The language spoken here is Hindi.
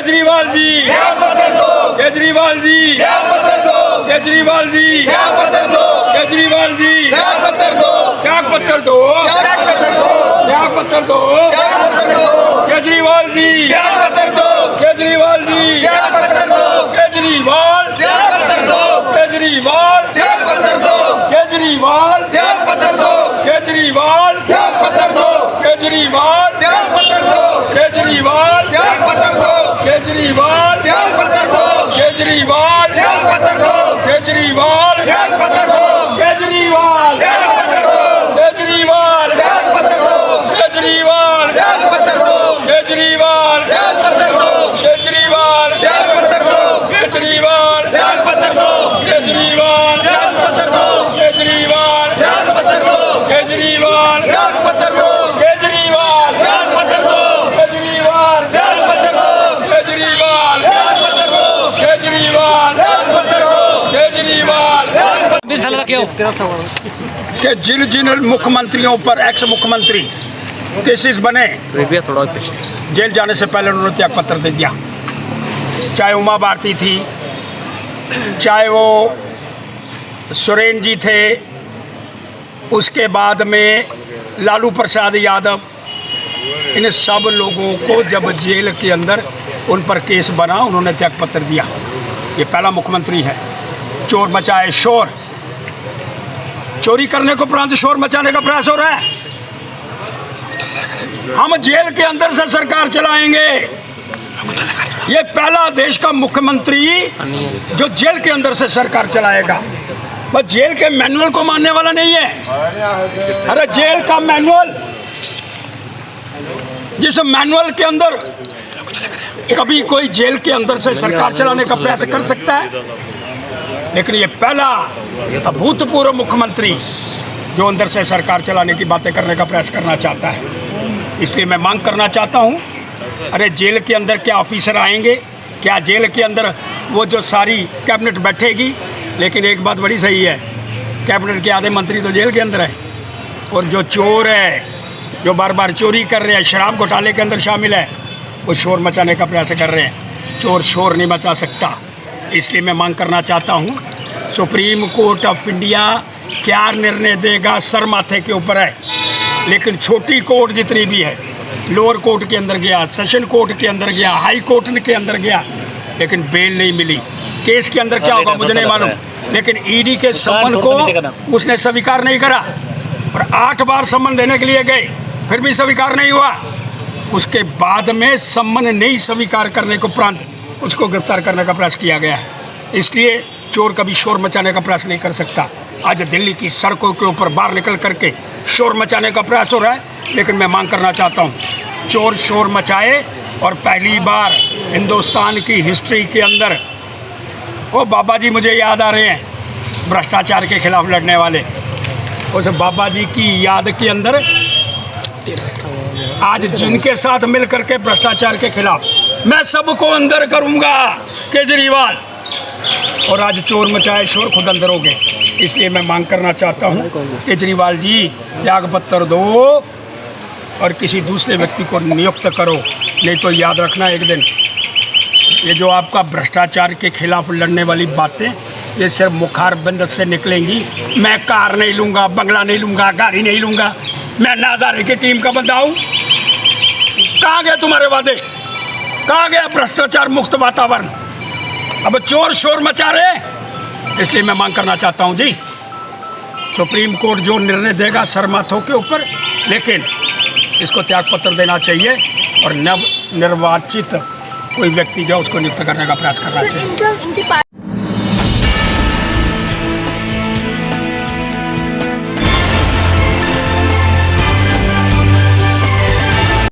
केजरीवाल जी, केजरीवाल जी, केजरीवाल जी, केजरीवाल जी, त्याग पत्र दो, त्याग पत्र दो, केजरीवाल जी, केजरीवाल जी, केजरीवाल, केजरीवाल, केजरीवाल, केजरीवाल, केजरीवाल, केजरीवाल, केजरीवाल, केजरीवाल, केजरीवाल, केजरीवाल, केजरीवाल, केजरीवाल, केजरीवाल, केजरीवाल, केजरीवाल, केजरीवाल, केजरीवाल, केजरीवाल, कि जिन जिन मुख्यमंत्रियों पर एक्स मुख्यमंत्री केसेस बने जेल जाने से पहले उन्होंने त्याग पत्र दे दिया। चाहे उमा भारती थी, चाहे वो सुरेन जी थे, उसके बाद में लालू प्रसाद यादव, इन सब लोगों को जब जेल के अंदर उन पर केस बना उन्होंने त्याग पत्र दिया। ये पहला मुख्यमंत्री है। चोर मचाए शोर, चोरी करने को उपरांत शोर मचाने का प्रयास हो रहा है। हम जेल के अंदर से सरकार चलाएंगे। ये पहला देश का मुख्यमंत्री जो जेल के अंदर से सरकार चलाएगा। बस जेल के मैनुअल को मानने वाला नहीं है। अरे जेल का मैनुअल, जिस मैनुअल के अंदर कभी कोई जेल के अंदर से सरकार चलाने का प्रयास कर सकता है, लेकिन ये पहला अभूतपूर्व मुख्यमंत्री जो अंदर से सरकार चलाने की बातें करने का प्रयास करना चाहता है। इसलिए मैं मांग करना चाहता हूँ, अरे जेल के अंदर क्या ऑफिसर आएंगे, क्या जेल के अंदर वो जो सारी कैबिनेट बैठेगी? लेकिन एक बात बड़ी सही है, कैबिनेट के आधे मंत्री तो जेल के अंदर है। और जो चोर है, जो बार बार चोरी कर रहे हैं, शराब घोटाले के अंदर शामिल है, वो शोर मचाने का प्रयास कर रहे हैं। चोर शोर नहीं मचा सकता। इसलिए मैं मांग करना चाहता हूँ, सुप्रीम कोर्ट ऑफ इंडिया क्या निर्णय देगा सर माथे के ऊपर है, लेकिन छोटी कोर्ट जितनी भी है, लोअर कोर्ट के अंदर गया, सेशन कोर्ट के अंदर गया, हाई कोर्ट के अंदर गया, लेकिन बेल नहीं मिली। केस के अंदर क्या होगा मुझे नहीं मालूम, लेकिन ईडी के सम्मन को उसने स्वीकार नहीं करा। और 8 बार सम्मन देने के लिए गए, फिर भी स्वीकार नहीं हुआ। उसके बाद में सम्मन नहीं स्वीकार करने को उपरांत उसको गिरफ्तार करने का प्रयास किया गया है। इसलिए चोर कभी शोर मचाने का प्रयास नहीं कर सकता। आज दिल्ली की सड़कों के ऊपर बाहर निकल करके शोर मचाने का प्रयास हो रहा है, लेकिन मैं मांग करना चाहता हूँ, चोर शोर मचाए। और पहली बार हिंदुस्तान की हिस्ट्री के अंदर वो बाबा जी मुझे याद आ रहे हैं, भ्रष्टाचार के खिलाफ लड़ने वाले। उस बाबा जी की याद के अंदर आज जिनके साथ मिल करके भ्रष्टाचार के खिलाफ मैं सबको अंदर करूंगा, केजरीवाल। और आज चोर मचाए शोर खुद अंदर हो गए। इसलिए मैं मांग करना चाहता हूं, केजरीवाल जी त्याग पत्र दो और किसी दूसरे व्यक्ति को नियुक्त करो। नहीं तो याद रखना, एक दिन ये जो आपका भ्रष्टाचार के खिलाफ लड़ने वाली बातें, ये सिर्फ मुखारबंद से निकलेंगी। मैं कार नहीं लूँगा, बंगला नहीं लूँगा, गाड़ी नहीं लूँगा। मैं नाजारे की टीम का बंदा हूँ। कहाँ गए तुम्हारे वादे? कहाँ गया भ्रष्टाचार मुक्त वातावरण? अब चोर शोर मचा रहे। इसलिए मैं मांग करना चाहता हूँ जी, सुप्रीम कोर्ट जो निर्णय देगा सर माथों के ऊपर, लेकिन इसको त्याग पत्र देना चाहिए और नव निर्वाचित कोई व्यक्ति जो उसको नियुक्त करने का प्रयास करना चाहिए।